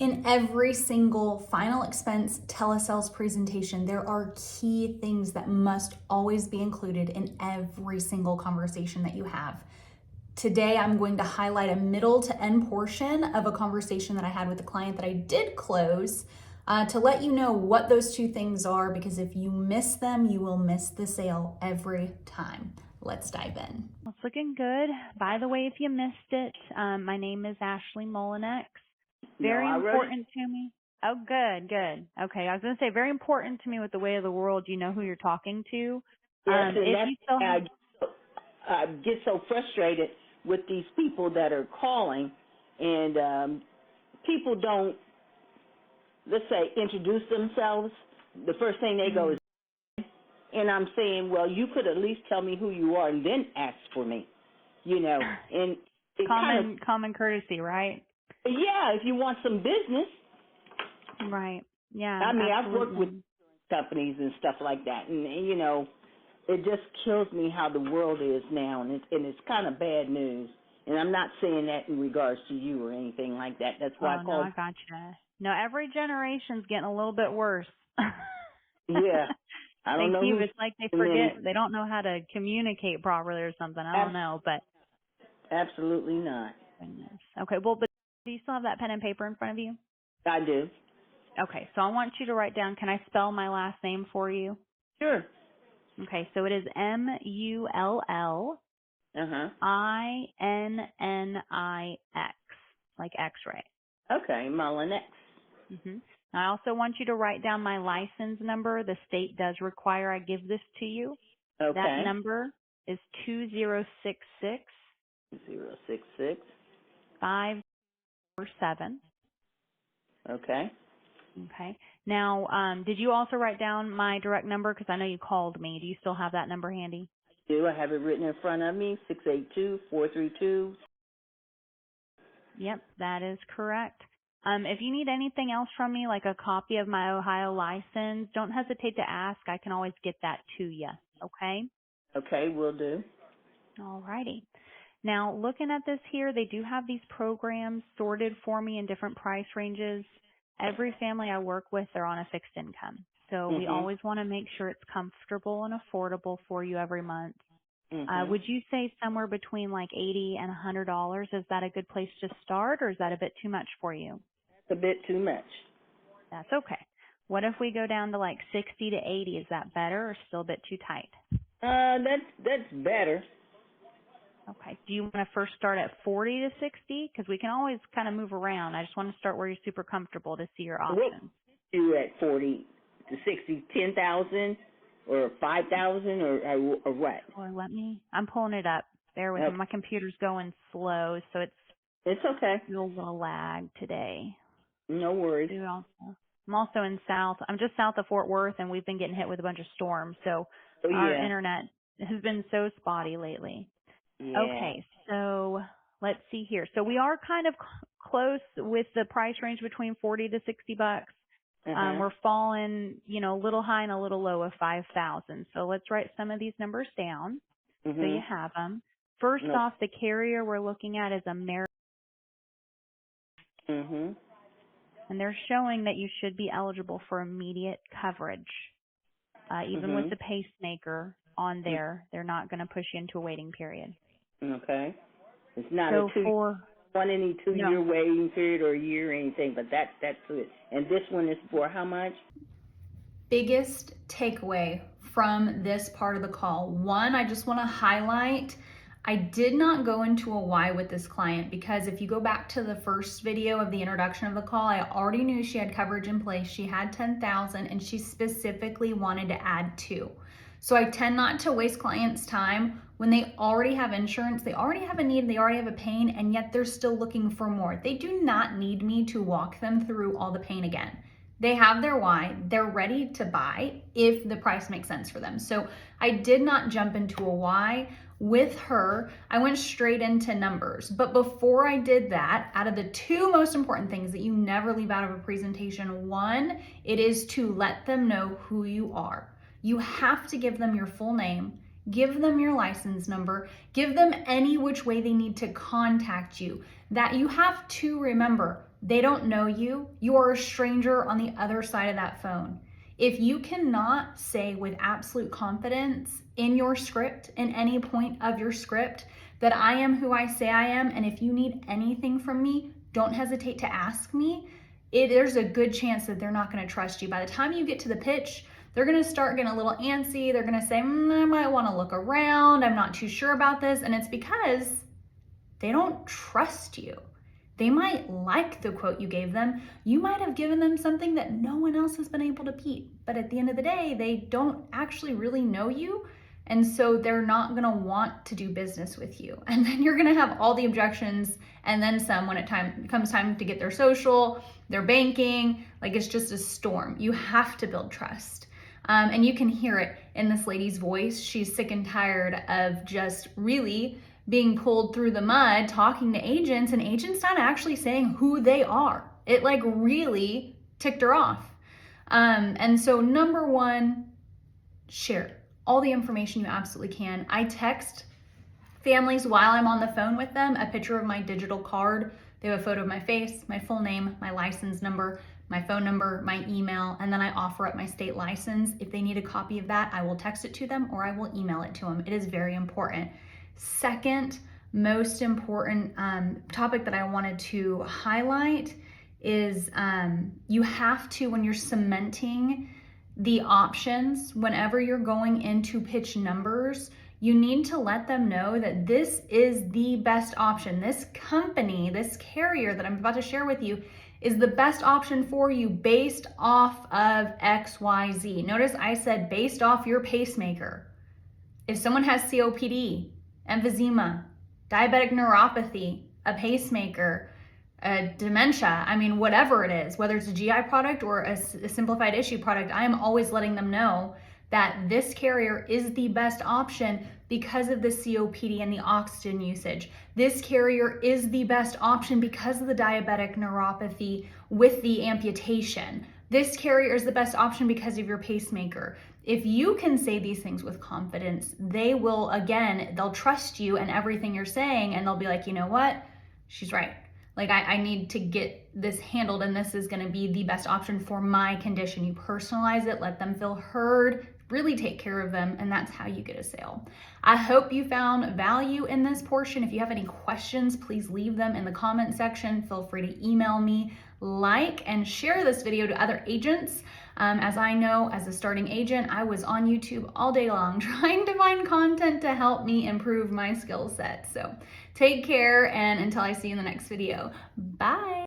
In every single final expense telesales presentation, there are key things that must always be included in every single conversation that you have. Today, I'm going to highlight a middle to end portion of a conversation that I had with a client that I did close to let you know what those two things are, because if you miss them, you will miss the sale every time. Let's dive in. It's looking good. By the way, if you missed it, my name is Ashley Molinex. Very important to me. Oh, good, good. Okay, I was going to say very important to me with the way of the world. You know who you're talking to. Yes, and I get so frustrated with these people that are calling, and people don't, let's say, introduce themselves. The first thing they go is, and I'm saying, well, you could at least tell me who you are and then ask for me, you know. And it common courtesy, right? Yeah, if you want some business. Right. Yeah. I mean, absolutely. I've worked with companies and stuff like that, and you know, it just kills me how the world is now, and it's kind of bad news. And I'm not saying that in regards to you or anything like that. That's why I called. No, I gotcha. No, every generation's getting a little bit worse. Yeah. I don't know. It's like they forget, they don't know how to communicate properly or something. I don't know, but. Absolutely not. Goodness. Okay, well, but do you still have that pen and paper in front of you? I do. Okay, so I want you to write down, can I spell my last name for you? Sure. Okay, so it is Mull Innix, like X-ray. Okay, Molinex. I also want you to write down my license number. The state does require I give this to you. Okay. That number is 2066 066 547. Okay. Okay. Now, did you also write down my direct number? Because I know you called me. Do you still have that number handy? I do. I have it written in front of me, 682-432. Yep, that is correct. If you need anything else from me, like a copy of my Ohio license, don't hesitate to ask. I can always get that to you. Okay? Okay, will do. All righty. Now, looking at this here, they do have these programs sorted for me in different price ranges. Every family I work with, they're on a fixed income. So we always want to make sure it's comfortable and affordable for you every month. Would you say somewhere between like $80 and $100? Is that a good place to start, or is that a bit too much for you? That's a bit too much. That's okay. What if we go down to like 60 to 80? Is that better or still a bit too tight? That's better. Okay. Do you want to first start at 40 to 60? Because we can always kind of move around. I just want to start where you're super comfortable to see your options. What do you at 40 to 60? 10,000 or 5,000 or what? Or I'm pulling it up. Bear with me. My computer's going slow, so it's okay. A little lag today. No worries. I'm also I'm just south of Fort Worth, and we've been getting hit with a bunch of storms, so our internet has been so spotty lately. Yeah. Okay, so let's see here. So we are kind of close with the price range between 40 to 60 bucks. We're falling, a little high and a little low of 5,000. So let's write some of these numbers down so you have them. First off, the carrier we're looking at is American. And they're showing that you should be eligible for immediate coverage. Even with the pacemaker on there, they're not going to push you into a waiting period. Okay. It's not any 2 year waiting period or a year or anything, but that's it. And this one is for how much? Biggest takeaway from this part of the call. One, I just want to highlight, I did not go into a why with this client, because if you go back to the first video of the introduction of the call, I already knew she had coverage in place. She had 10,000 and she specifically wanted to add 2. So I tend not to waste clients' time when they already have insurance, they already have a need, they already have a pain, and yet they're still looking for more. They do not need me to walk them through all the pain again. They have their why, they're ready to buy if the price makes sense for them. So I did not jump into a why. With her, I went straight into numbers. But before I did that, out of the 2 most important things that you never leave out of a presentation, one, it is to let them know who you are. You have to give them your full name, give them your license number, give them any which way they need to contact you. That you have to remember, They don't know you. You are a stranger on the other side of that phone. If you cannot say with absolute confidence in your script, in any point of your script, that I am who I say I am, and if you need anything from me, don't hesitate to ask me, there's a good chance that they're not going to trust you. By the time you get to the pitch, they're going to start getting a little antsy. They're going to say, I might want to look around. I'm not too sure about this. And it's because they don't trust you. They might like the quote you gave them. You might have given them something that no one else has been able to beat. But at the end of the day, they don't actually really know you. And so they're not going to want to do business with you. And then you're going to have all the objections and then some when it comes time to get their social, their banking. Like, it's just a storm. You have to build trust. And you can hear it in this lady's voice. She's sick and tired of just really being pulled through the mud, talking to agents, and agents not actually saying who they are. It like really ticked her off. And so number one, share all the information you absolutely can. I text families while I'm on the phone with them a picture of my digital card. They have a photo of my face, my full name, my license number, my phone number, my email, and then I offer up my state license. If they need a copy of that, I will text it to them or I will email it to them. It is very important. Second most important topic that I wanted to highlight is you have to, when you're cementing the options, whenever you're going into pitch numbers, you need to let them know that this is the best option. This company, this carrier that I'm about to share with you is the best option for you based off of XYZ. Notice I said based off your pacemaker. If someone has COPD, emphysema, diabetic neuropathy, a pacemaker, dementia, I mean, whatever it is, whether it's a GI product or a simplified issue product, I am always letting them know that this carrier is the best option because of the COPD and the oxygen usage. This carrier is the best option because of the diabetic neuropathy with the amputation. This carrier is the best option because of your pacemaker. If you can say these things with confidence, they will, again, they'll trust you and everything you're saying, and they'll be like, you know what? She's right. Like, I need to get this handled, and this is going to be the best option for my condition. You personalize it, let them feel heard, really take care of them, and that's how you get a sale. I hope you found value in this portion. If you have any questions, please leave them in the comment section. Feel free to email me, like, and share this video to other agents. As I know, as a starting agent, I was on YouTube all day long trying to find content to help me improve my skill set. So take care, and until I see you in the next video, bye.